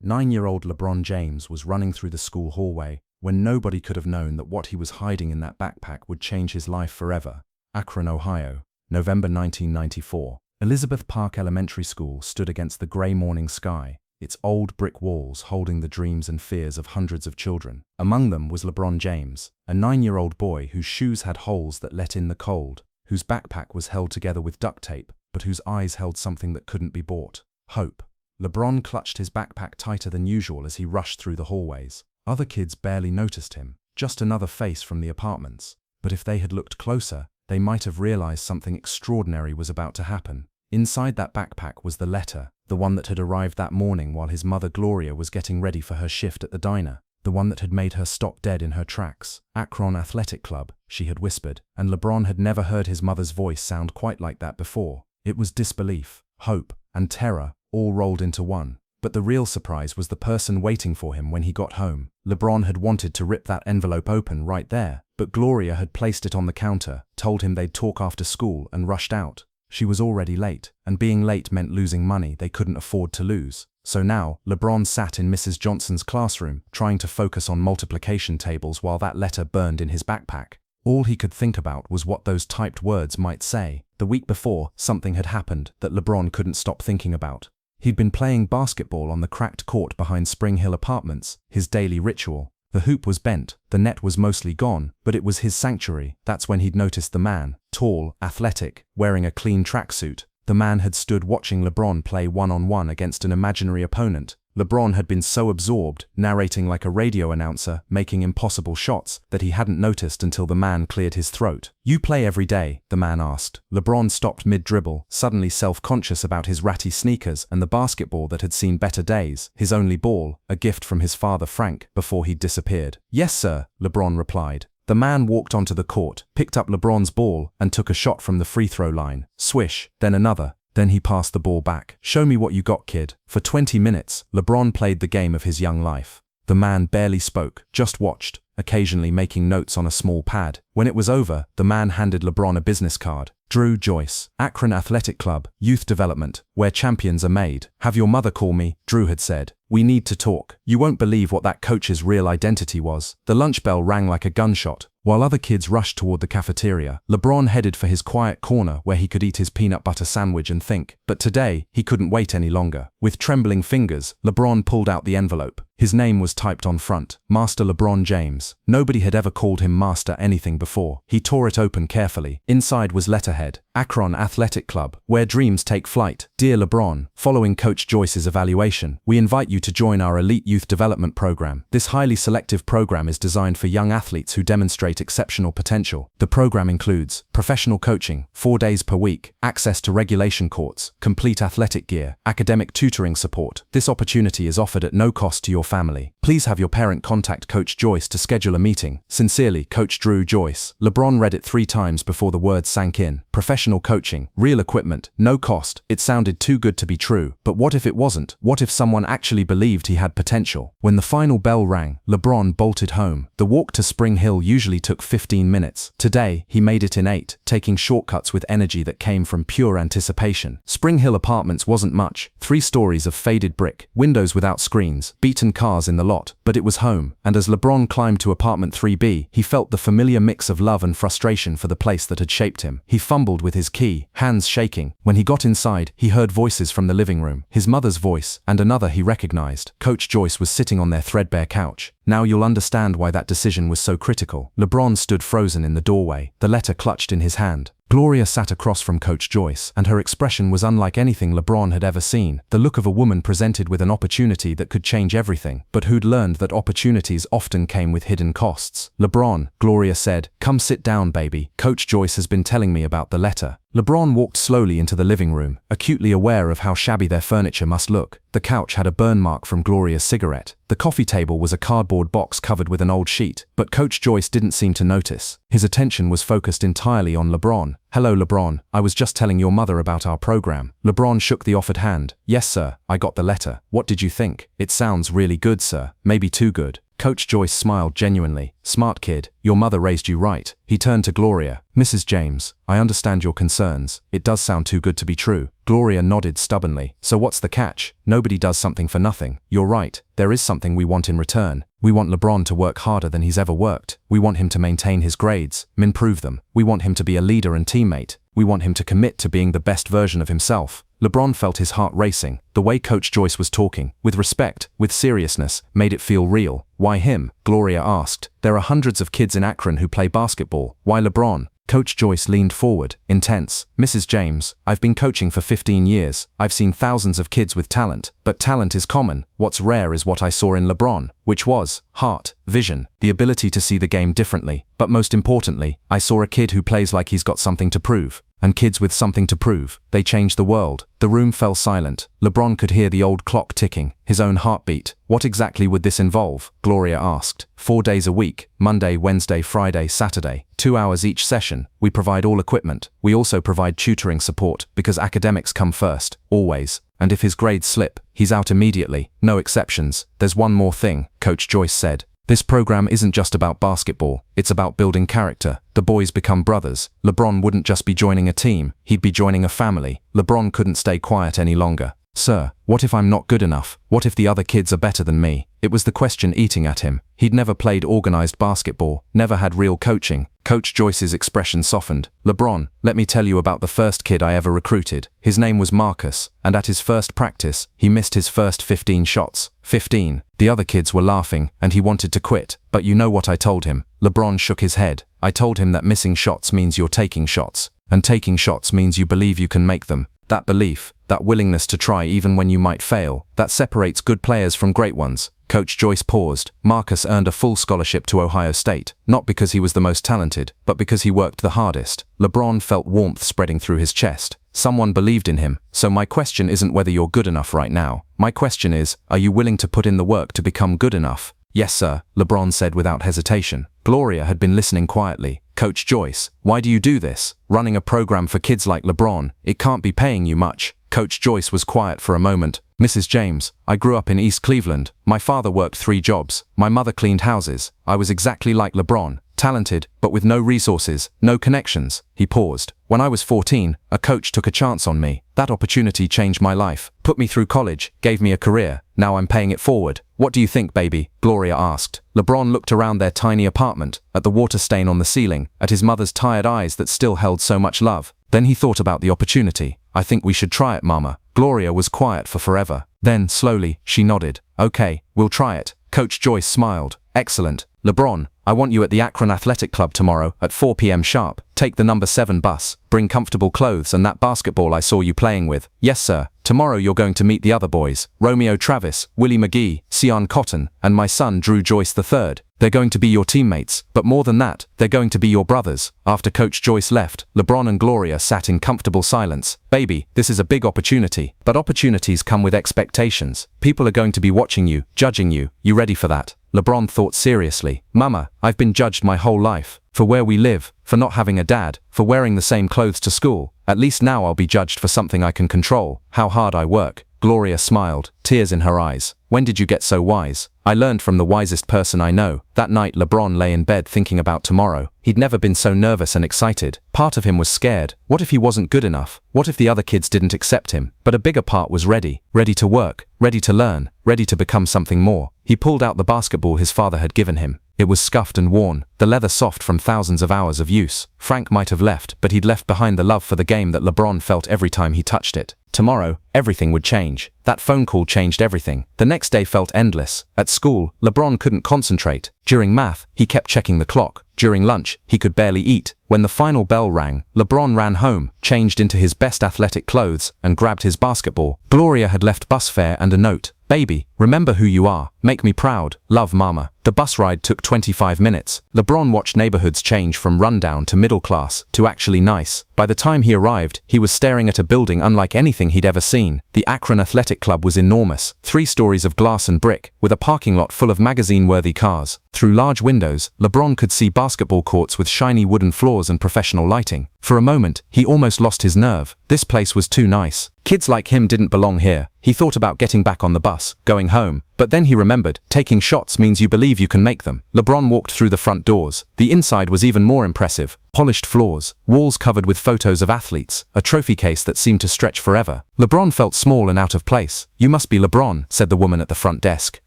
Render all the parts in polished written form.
9-year-old LeBron James was running through the school hallway when nobody could have known that what he was hiding in that backpack would change his life forever. Akron, Ohio, November 1994. Elizabeth Park Elementary School stood against the gray morning sky, its old brick walls holding the dreams and fears of hundreds of children. Among them was LeBron James, a 9-year-old boy whose shoes had holes that let in the cold, whose backpack was held together with duct tape, but whose eyes held something that couldn't be bought: hope. LeBron clutched his backpack tighter than usual as he rushed through the hallways. Other kids barely noticed him, just another face from the apartments. But if they had looked closer, they might have realized something extraordinary was about to happen. Inside that backpack was the letter, the one that had arrived that morning while his mother Gloria was getting ready for her shift at the diner, the one that had made her stop dead in her tracks. Akron Athletic Club, she had whispered, and LeBron had never heard his mother's voice sound quite like that before. It was disbelief, hope, and terror, all rolled into one. But the real surprise was the person waiting for him when he got home. LeBron had wanted to rip that envelope open right there, but Gloria had placed it on the counter, told him they'd talk after school, and rushed out. She was already late, and being late meant losing money they couldn't afford to lose. So now, LeBron sat in Mrs. Johnson's classroom, trying to focus on multiplication tables while that letter burned in his backpack. All he could think about was what those typed words might say. The week before, something had happened that LeBron couldn't stop thinking about. He'd been playing basketball on the cracked court behind Spring Hill Apartments, his daily ritual. The hoop was bent, the net was mostly gone, but it was his sanctuary. That's when he'd noticed the man, tall, athletic, wearing a clean tracksuit. The man had stood watching LeBron play one-on-one against an imaginary opponent. LeBron had been so absorbed, narrating like a radio announcer, making impossible shots, that he hadn't noticed until the man cleared his throat. "You play every day?" the man asked. LeBron stopped mid-dribble, suddenly self-conscious about his ratty sneakers and the basketball that had seen better days, his only ball, a gift from his father Frank, before he'd disappeared. "Yes, sir," LeBron replied. The man walked onto the court, picked up LeBron's ball, and took a shot from the free throw line. Swish, then another. Then he passed the ball back. "Show me what you got, kid." For 20 minutes, LeBron played the game of his young life. The man barely spoke, just watched, occasionally making notes on a small pad. When it was over, the man handed LeBron a business card. "Drew Joyce, Akron Athletic Club, Youth Development, where champions are made. Have your mother call me," Drew had said. "We need to talk. You won't believe what that coach's real identity was." The lunch bell rang like a gunshot. While other kids rushed toward the cafeteria, LeBron headed for his quiet corner where he could eat his peanut butter sandwich and think. But today, he couldn't wait any longer. With trembling fingers, LeBron pulled out the envelope. His name was typed on front, Master LeBron James. Nobody had ever called him Master anything before. He tore it open carefully. Inside was letterhead, Akron Athletic Club, where dreams take flight. "Dear LeBron, following Coach Joyce's evaluation, we invite you to join our elite youth development program. This highly selective program is designed for young athletes who demonstrate exceptional potential. The program includes professional coaching, 4 days per week, access to regulation courts, complete athletic gear, academic tutoring support. This opportunity is offered at no cost to your family. Please have your parent contact Coach Joyce to schedule a meeting. Sincerely, Coach Drew Joyce." LeBron read it 3 times before the words sank in. Professional coaching, real equipment, no cost. It sounded too good to be true. But what if it wasn't? What if someone actually believed he had potential? When the final bell rang, LeBron bolted home. The walk to Spring Hill usually took 15 minutes. Today, he made it in 8, taking shortcuts with energy that came from pure anticipation. Spring Hill Apartments wasn't much. 3 stories of faded brick, windows without screens, beaten cars in the lot. But it was home, and as LeBron climbed to apartment 3B, he felt the familiar mix of love and frustration for the place that had shaped him. He fumbled with his key, hands shaking. When he got inside, he heard voices from the living room. His mother's voice, and another he recognized. Coach Joyce was sitting on their threadbare couch. Now you'll understand why that decision was so critical. LeBron stood frozen in the doorway, the letter clutched in his hand. Gloria sat across from Coach Joyce, and her expression was unlike anything LeBron had ever seen. The look of a woman presented with an opportunity that could change everything, but who'd learned that opportunities often came with hidden costs. "LeBron," Gloria said, "come sit down, baby. Coach Joyce has been telling me about the letter." LeBron walked slowly into the living room, acutely aware of how shabby their furniture must look. The couch had a burn mark from Gloria's cigarette. The coffee table was a cardboard box covered with an old sheet, but Coach Joyce didn't seem to notice. His attention was focused entirely on LeBron. "Hello, LeBron. I was just telling your mother about our program." LeBron shook the offered hand. "Yes, sir. I got the letter. What did you think?" "It sounds really good, sir. Maybe too good." Coach Joyce smiled genuinely. Smart kid, your mother raised you right. He turned to Gloria. Mrs. James, I understand your concerns. It does sound too good to be true. Gloria nodded stubbornly. So what's the catch? Nobody does something for nothing. You're right. There is something we want in return. We want LeBron to work harder than he's ever worked. We want him to maintain his grades, improve them. We want him to be a leader and teammate. We want him to commit to being the best version of himself. LeBron felt his heart racing. The way Coach Joyce was talking, with respect, with seriousness, made it feel real. Why him? Gloria asked. There are hundreds of kids in Akron who play basketball. Why LeBron? Coach Joyce leaned forward, intense. Mrs. James, I've been coaching for 15 years. I've seen thousands of kids with talent, but talent is common. What's rare is what I saw in LeBron, which was heart, vision, the ability to see the game differently. But most importantly, I saw a kid who plays like he's got something to prove. And kids with something to prove, they change the world. The room fell silent. LeBron could hear the old clock ticking, his own heartbeat. What exactly would this involve? Gloria asked. 4 days a week, Monday, Wednesday, Friday, Saturday, 2 hours each session. We provide all equipment. We also provide tutoring support, because academics come first, always. And if his grades slip, he's out immediately. No exceptions. There's one more thing, Coach Joyce said. This program isn't just about basketball, it's about building character. The boys become brothers. LeBron wouldn't just be joining a team, he'd be joining a family. LeBron couldn't stay quiet any longer. Sir, what if I'm not good enough? What if the other kids are better than me? It was the question eating at him. He'd never played organized basketball, never had real coaching. Coach Joyce's expression softened. LeBron, let me tell you about the first kid I ever recruited. His name was Marcus, and at his first practice, he missed his first 15 shots. 15. The other kids were laughing, and he wanted to quit. But you know what I told him? LeBron shook his head. I told him that missing shots means you're taking shots, and taking shots means you believe you can make them. That belief, that willingness to try even when you might fail, that separates good players from great ones. Coach Joyce paused. Marcus earned a full scholarship to Ohio State, not because he was the most talented, but because he worked the hardest. LeBron felt warmth spreading through his chest. Someone believed in him. So my question isn't whether you're good enough right now. My question is, are you willing to put in the work to become good enough? Yes, sir, LeBron said without hesitation. Gloria had been listening quietly. Coach Joyce, why do you do this? Running a program for kids like LeBron, it can't be paying you much. Coach Joyce was quiet for a moment. Mrs. James, I grew up in East Cleveland. My father worked 3 jobs. My mother cleaned houses. I was exactly like LeBron. Talented, but with no resources, no connections. He paused. When I was 14, a coach took a chance on me. That opportunity changed my life, put me through college, gave me a career. Now I'm paying it forward. What do you think, baby? Gloria asked. LeBron looked around their tiny apartment, at the water stain on the ceiling, at his mother's tired eyes that still held so much love. Then he thought about the opportunity. I think we should try it, Mama. Gloria was quiet for forever. Then, slowly, she nodded. Okay, we'll try it. Coach Joyce smiled. Excellent. LeBron, I want you at the Akron Athletic Club tomorrow at 4 p.m. sharp. Take the number 7 bus. Bring comfortable clothes and that basketball I saw you playing with. Yes, sir. Tomorrow you're going to meet the other boys. Romeo Travis, Willie McGee, Sion Cotton, and my son Drew Joyce III. They're going to be your teammates, but more than that, they're going to be your brothers. After Coach Joyce left, LeBron and Gloria sat in comfortable silence. Baby, this is a big opportunity, but opportunities come with expectations. People are going to be watching you, judging you. You ready for that? LeBron thought seriously. Mama, I've been judged my whole life. For where we live, for not having a dad, for wearing the same clothes to school. At least now I'll be judged for something I can control, how hard I work. Gloria smiled, tears in her eyes. When did you get so wise? I learned from the wisest person I know. That night LeBron lay in bed thinking about tomorrow. He'd never been so nervous and excited. Part of him was scared. What if he wasn't good enough? What if the other kids didn't accept him? But a bigger part was ready. Ready to work, ready to learn, ready to become something more. He pulled out the basketball his father had given him. It was scuffed and worn, the leather soft from thousands of hours of use. Frank might have left, but he'd left behind the love for the game that LeBron felt every time he touched it. Tomorrow, everything would change. That phone call changed everything. The next day felt endless. At school, LeBron couldn't concentrate. During math, he kept checking the clock. During lunch, he could barely eat. When the final bell rang, LeBron ran home, changed into his best athletic clothes, and grabbed his basketball. Gloria had left bus fare and a note. Baby, remember who you are. Make me proud. Love, Mama. The bus ride took 25 minutes. LeBron watched neighborhoods change from rundown to middle class to actually nice. By the time he arrived, he was staring at a building unlike anything he'd ever seen. The Akron Athletic Club was enormous, 3 stories of glass and brick, with a parking lot full of magazine-worthy cars. Through large windows, LeBron could see basketball courts with shiny wooden floors and professional lighting. For a moment, he almost lost his nerve. This place was too nice. Kids like him didn't belong here. He thought about getting back on the bus, going home, But then he remembered, taking shots means you believe you can make them. LeBron walked through the front doors. The inside was even more impressive. Polished floors, walls covered with photos of athletes, a trophy case that seemed to stretch forever. LeBron felt small and out of place. "You must be LeBron," said the woman at the front desk.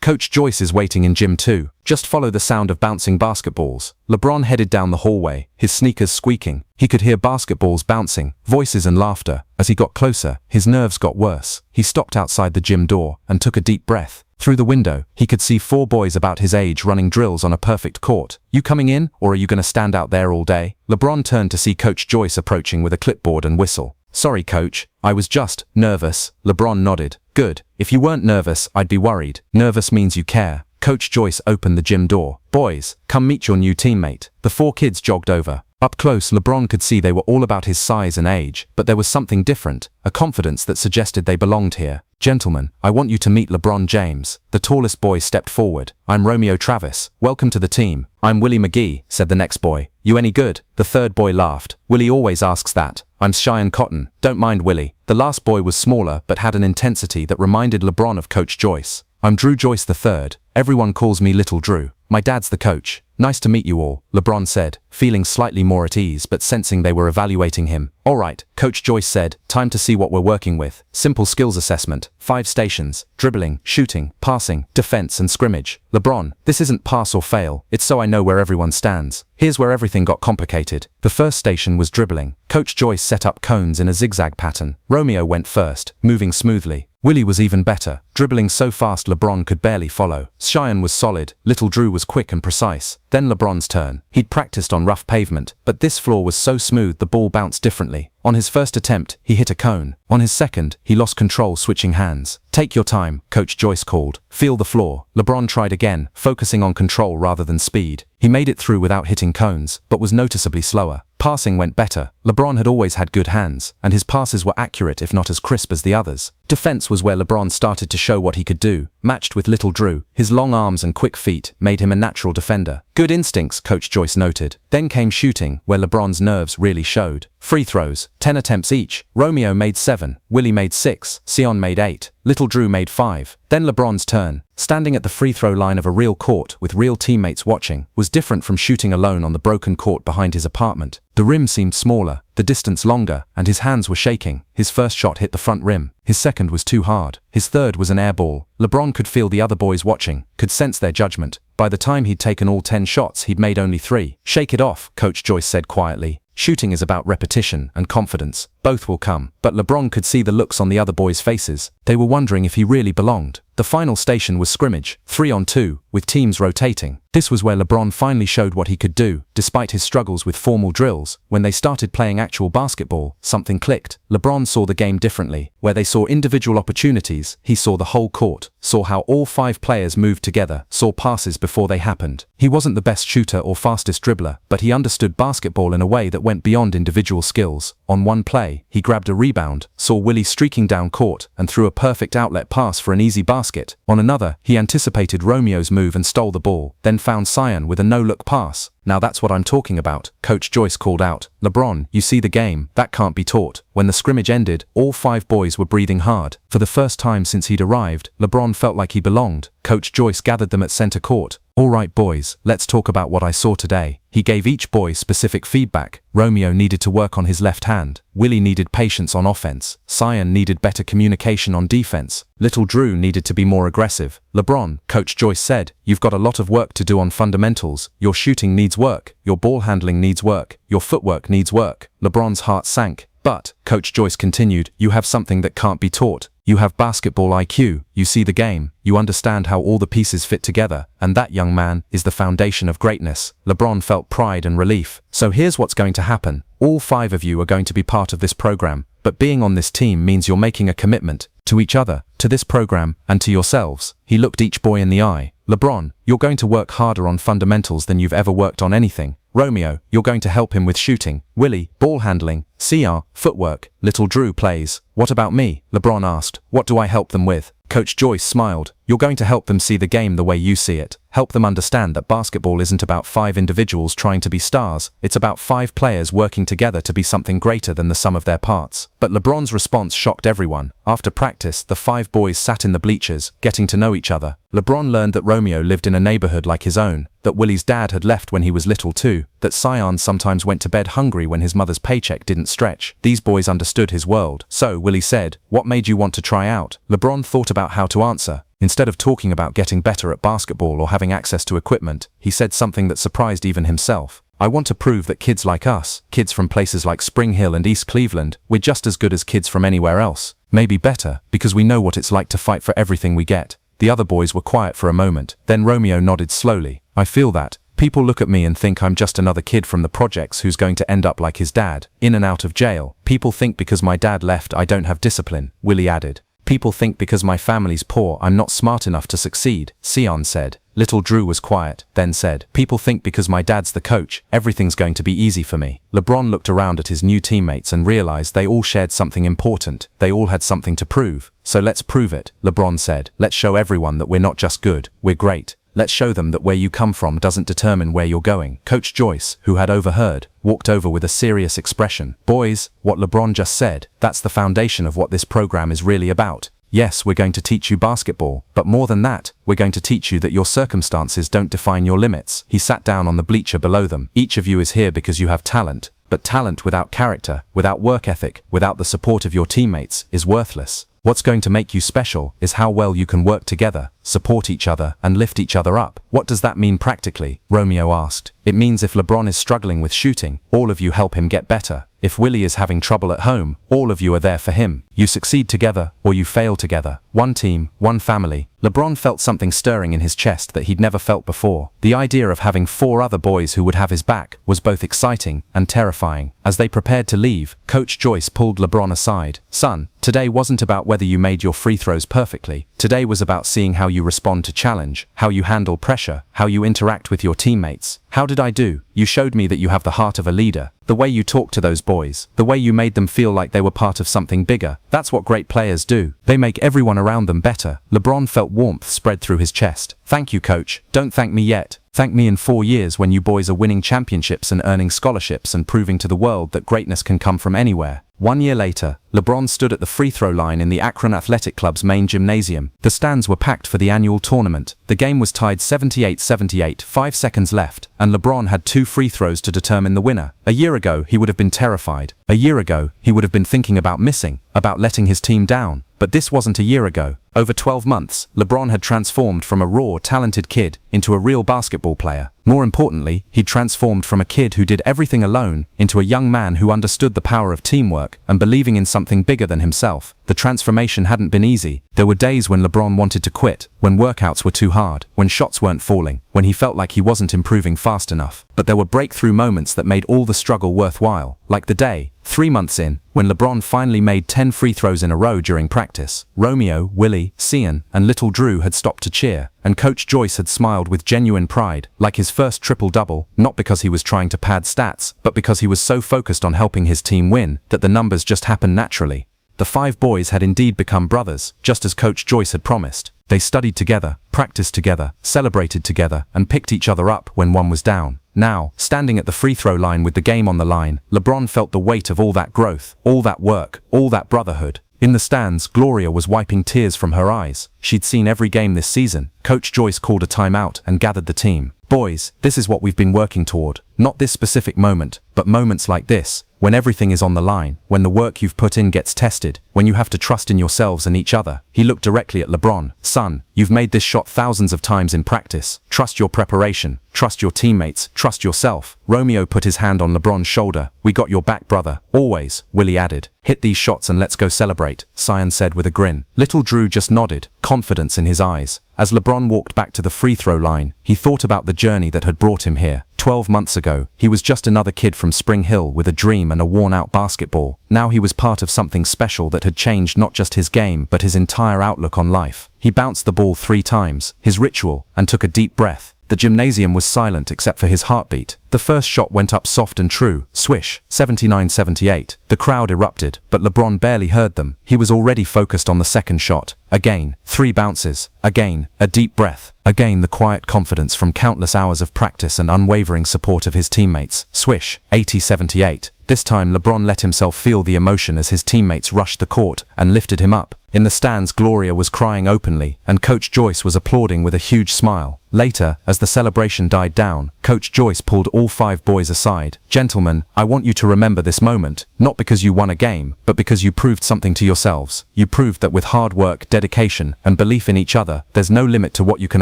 "Coach Joyce is waiting in gym 2. Just follow the sound of bouncing basketballs." LeBron headed down the hallway, his sneakers squeaking. He could hear basketballs bouncing, voices and laughter. As he got closer, his nerves got worse. He stopped outside the gym door and took a deep breath. Through the window, he could see 4 boys about his age running drills on a perfect court. "You coming in, or are you going to stand out there all day?" LeBron turned to see Coach Joyce approaching with a clipboard and whistle. "Sorry, coach. I was just nervous." LeBron nodded. "Good. If you weren't nervous, I'd be worried. Nervous means you care." Coach Joyce opened the gym door. "Boys, come meet your new teammate." The 4 kids jogged over. Up close, LeBron could see they were all about his size and age, but there was something different, a confidence that suggested they belonged here. "Gentlemen, I want you to meet LeBron James." The tallest boy stepped forward. "I'm Romeo Travis. Welcome to the team." "I'm Willie McGee," said the next boy. "You any good?" The third boy laughed. "Willie always asks that." "I'm Cheyenne Cotton. Don't mind Willie." The last boy was smaller but had an intensity that reminded LeBron of Coach Joyce. "I'm Drew Joyce III. Everyone calls me Little Drew. My dad's the coach." "Nice to meet you all," LeBron said, feeling slightly more at ease but sensing they were evaluating him. "All right," Coach Joyce said, "time to see what we're working with. Simple skills assessment, 5 stations, dribbling, shooting, passing, defense and scrimmage." "LeBron, this isn't pass or fail, it's so I know where everyone stands." Here's where everything got complicated. The first station was dribbling. Coach Joyce set up cones in a zigzag pattern. Romeo went first, moving smoothly. Willie was even better, dribbling so fast LeBron could barely follow. Cheyenne was solid, Little Drew was quick and precise. Then LeBron's turn. He'd practiced on rough pavement, but this floor was so smooth the ball bounced differently. On his first attempt, he hit a cone. On his second, he lost control switching hands. "Take your time," Coach Joyce called. "Feel the floor." LeBron tried again, focusing on control rather than speed. He made it through without hitting cones, but was noticeably slower. Passing went better. LeBron had always had good hands, and his passes were accurate if not as crisp as the others. Defense was where LeBron started to show what he could do. Matched with Little Drew, his long arms and quick feet made him a natural defender. "Good instincts," Coach Joyce noted. Then came shooting, where LeBron's nerves really showed. Free throws, 10 attempts each. Romeo made 7, Willie made 6, Sion made 8, Little Drew made 5. Then LeBron's turn. Standing at the free throw line of a real court with real teammates watching was different from shooting alone on the broken court behind his apartment. The rim seemed smaller, the distance longer, and his hands were shaking. His first shot hit the front rim. His second was too hard. His third was an air ball. LeBron could feel the other boys watching, could sense their judgment. By the time he'd taken all 10 shots, he'd made only 3. "Shake it off," Coach Joyce said quietly. "Shooting is about repetition and confidence. Both will come." But LeBron could see the looks on the other boys' faces. They were wondering if he really belonged. The final station was scrimmage, 3-on-2, with teams rotating. This was where LeBron finally showed what he could do. Despite his struggles with formal drills, when they started playing actual basketball, something clicked. LeBron saw the game differently. Where they saw individual opportunities, he saw the whole court, saw how all 5 players moved together, saw passes before they happened. He wasn't the best shooter or fastest dribbler, but he understood basketball in a way that went beyond individual skills. On one play, he grabbed a rebound, saw Willie streaking down court, and threw a perfect outlet pass for an easy basket. On another, he anticipated Romeo's move and stole the ball, then found Sion with a no-look pass. "Now that's what I'm talking about," Coach Joyce called out. "LeBron, you see the game, that can't be taught." When the scrimmage ended, all 5 boys were breathing hard. For the first time since he'd arrived, LeBron felt like he belonged. Coach Joyce gathered them at center court. "All right boys, let's talk about what I saw today." He gave each boy specific feedback. Romeo needed to work on his left hand. Willie needed patience on offense. Sion needed better communication on defense. Little Drew needed to be more aggressive. "LeBron," Coach Joyce said, "you've got a lot of work to do on fundamentals. Your shooting needs work. Your ball handling needs work. Your footwork needs work." LeBron's heart sank. "But," Coach Joyce continued, "you have something that can't be taught. You have basketball IQ, you see the game, you understand how all the pieces fit together, and that, young man, is the foundation of greatness." LeBron felt pride and relief. "So here's what's going to happen. All 5 of you are going to be part of this program, but being on this team means you're making a commitment to each other, to this program, and to yourselves." He looked each boy in the eye. "LeBron, you're going to work harder on fundamentals than you've ever worked on anything. Romeo, you're going to help him with shooting. Willie, ball handling. Sion, footwork. Little Drew plays. What about me?" LeBron asked. "What do I help them with?" Coach Joyce smiled. You're going to help them see the game the way you see it. Help them understand that basketball isn't about 5 individuals trying to be stars, it's about 5 players working together to be something greater than the sum of their parts. But LeBron's response shocked everyone. After practice, the 5 boys sat in the bleachers, getting to know each other. LeBron learned that Romeo lived in a neighborhood like his own, that Willie's dad had left when he was little too, that Sion sometimes went to bed hungry when his mother's paycheck didn't stretch. These boys understood his world. So, Willie said, "What made you want to try out?" LeBron thought about how to answer. Instead of talking about getting better at basketball or having access to equipment, he said something that surprised even himself. "I want to prove that kids like us, kids from places like Spring Hill and East Cleveland, we're just as good as kids from anywhere else. Maybe better, because we know what it's like to fight for everything we get." The other boys were quiet for a moment. Then Romeo nodded slowly. "I feel that. People look at me and think I'm just another kid from the projects who's going to end up like his dad, in and out of jail. People think because my dad left I don't have discipline," Willie added. "People think because my family's poor I'm not smart enough to succeed," Sion said. Little Drew was quiet, then said, "People think because my dad's the coach, everything's going to be easy for me." LeBron looked around at his new teammates and realized they all shared something important. They all had something to prove. "So let's prove it," LeBron said. "Let's show everyone that we're not just good, we're great. Let's show them that where you come from doesn't determine where you're going." Coach Joyce, who had overheard, walked over with a serious expression. "Boys, what LeBron just said, that's the foundation of what this program is really about. Yes, we're going to teach you basketball, but more than that, we're going to teach you that your circumstances don't define your limits." He sat down on the bleacher below them. "Each of you is here because you have talent, but talent without character, without work ethic, without the support of your teammates, is worthless. What's going to make you special is how well you can work together, support each other, and lift each other up." "What does that mean practically?" Romeo asked. "It means if LeBron is struggling with shooting, all of you help him get better. If Willie is having trouble at home, all of you are there for him. You succeed together, or you fail together. One team, one family." LeBron felt something stirring in his chest that he'd never felt before. The idea of having 4 other boys who would have his back was both exciting and terrifying. As they prepared to leave, Coach Joyce pulled LeBron aside. "Son, today wasn't about whether you made your free throws perfectly. Today was about seeing how you respond to challenge, how you handle pressure, how you interact with your teammates." "How did I do?" "You showed me that you have the heart of a leader. The way you talked to those boys, the way you made them feel like they were part of something bigger. That's what great players do. They make everyone around them better." LeBron felt warmth spread through his chest. "Thank you, coach. Don't thank me yet. Thank me in 4 years when you boys are winning championships and earning scholarships and proving to the world that greatness can come from anywhere." 1 year later, LeBron stood at the free throw line in the Akron Athletic Club's main gymnasium. The stands were packed for the annual tournament. The game was tied 78-78, 5 seconds left, and LeBron had 2 free throws to determine the winner. A year ago, he would have been terrified. A year ago, he would have been thinking about missing, about letting his team down. But this wasn't a year ago. Over 12 months, LeBron had transformed from a raw, talented kid into a real basketball player. More importantly, he'd transformed from a kid who did everything alone into a young man who understood the power of teamwork and believing in something bigger than himself. The transformation hadn't been easy. There were days when LeBron wanted to quit, when workouts were too hard, when shots weren't falling, when he felt like he wasn't improving fast enough. But there were breakthrough moments that made all the struggle worthwhile, like the day, 3 months in, when LeBron finally made 10 free throws in a row during practice. Romeo, Willie, Sion, and little Drew had stopped to cheer, and Coach Joyce had smiled with genuine pride, like his first triple-double, not because he was trying to pad stats, but because he was so focused on helping his team win that the numbers just happened naturally. The 5 boys had indeed become brothers, just as Coach Joyce had promised. They studied together, practiced together, celebrated together, and picked each other up when one was down. Now, standing at the free throw line with the game on the line, LeBron felt the weight of all that growth, all that work, all that brotherhood. In the stands, Gloria was wiping tears from her eyes. She'd seen every game this season. Coach Joyce called a timeout and gathered the team. "Boys, this is what we've been working toward. Not this specific moment, but moments like this, when everything is on the line, when the work you've put in gets tested, when you have to trust in yourselves and each other." He looked directly at LeBron. "Son, you've made this shot thousands of times in practice. Trust your preparation, trust your teammates, trust yourself." Romeo put his hand on LeBron's shoulder. "We got your back, brother. Always," Willie added. "Hit these shots and let's go celebrate," Sion said with a grin. Little Drew just nodded, confidence in his eyes. As LeBron walked back to the free throw line, he thought about the journey that had brought him here. 12 months ago, he was just another kid from Spring Hill with a dream and a worn-out basketball. Now he was part of something special that had changed not just his game, but his entire outlook on life. He bounced the ball 3 times, his ritual, and took a deep breath. The gymnasium was silent except for his heartbeat. The first shot went up soft and true, swish, 79-78. The crowd erupted, but LeBron barely heard them. He was already focused on the second shot. Again, 3 bounces. Again, a deep breath. Again, the quiet confidence from countless hours of practice and unwavering support of his teammates. Swish, 80-78. This time LeBron let himself feel the emotion as his teammates rushed the court and lifted him up. In the stands, Gloria was crying openly, and Coach Joyce was applauding with a huge smile. Later, as the celebration died down, Coach Joyce pulled all 5 boys aside. "Gentlemen, I want you to remember this moment, not because you won a game, but because you proved something to yourselves. You proved that with hard work, dedication, and belief in each other, there's no limit to what you can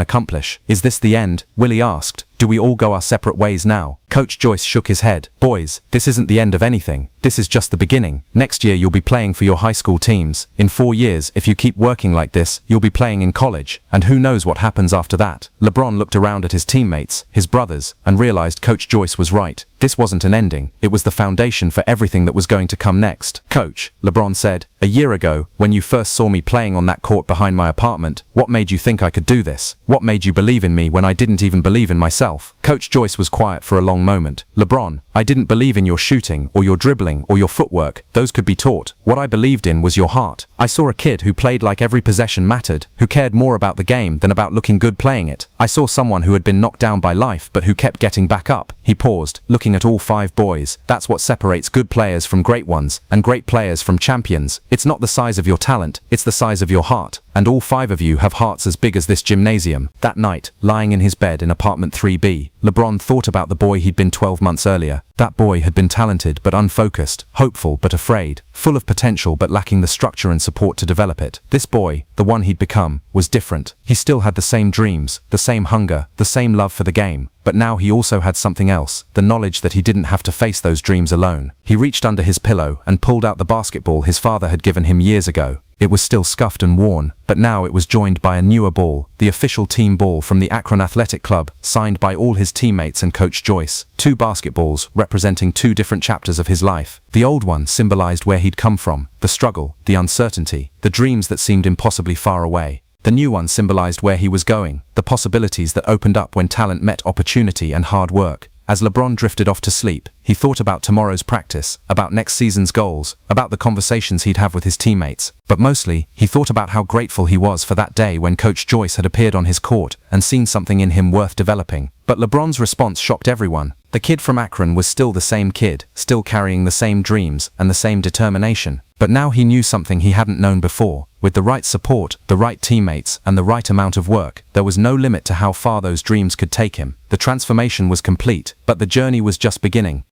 accomplish." "Is this the end?" Willie asked. "Do we all go our separate ways now?" Coach Joyce shook his head. "Boys, this isn't the end of anything. This is just the beginning. Next year you'll be playing for your high school teams. In 4 years, if you keep working like this, you'll be playing in college. And who knows what happens after that?" LeBron looked around at his teammates, his brothers, and realized Coach Joyce was right. This wasn't an ending. It was the foundation for everything that was going to come next. "Coach," LeBron said, "a year ago, when you first saw me playing on that court behind my apartment, what made you think I could do this? What made you believe in me when I didn't even believe in myself?" Coach Joyce was quiet for a long moment. "LeBron, I didn't believe in your shooting, or your dribbling, or your footwork. Those could be taught. What I believed in was your heart. I saw a kid who played like every possession mattered, who cared more about the game than about looking good playing it. I saw someone who had been knocked down by life but who kept getting back up." He paused, looking at all 5 boys. "That's what separates good players from great ones, and great players from champions. It's not the size of your talent, it's the size of your heart. And all 5 of you have hearts as big as this gymnasium." That night, lying in his bed in apartment 3B, LeBron thought about the boy he'd been 12 months earlier. That boy had been talented but unfocused, hopeful but afraid, full of potential but lacking the structure and support to develop it. This boy, the one he'd become, was different. He still had the same dreams, the same hunger, the same love for the game. But now he also had something else, the knowledge that he didn't have to face those dreams alone. He reached under his pillow and pulled out the basketball his father had given him years ago. It was still scuffed and worn, but now it was joined by a newer ball, the official team ball from the Akron Athletic Club, signed by all his teammates and Coach Joyce. 2 basketballs, representing 2 different chapters of his life. The old one symbolized where he'd come from, the struggle, the uncertainty, the dreams that seemed impossibly far away. The new one symbolized where he was going, the possibilities that opened up when talent met opportunity and hard work. As LeBron drifted off to sleep, he thought about tomorrow's practice, about next season's goals, about the conversations he'd have with his teammates. But mostly, he thought about how grateful he was for that day when Coach Joyce had appeared on his court and seen something in him worth developing. But LeBron's response shocked everyone. The kid from Akron was still the same kid, still carrying the same dreams and the same determination. But now he knew something he hadn't known before. With the right support, the right teammates, and the right amount of work, there was no limit to how far those dreams could take him. The transformation was complete, but the journey was just beginning.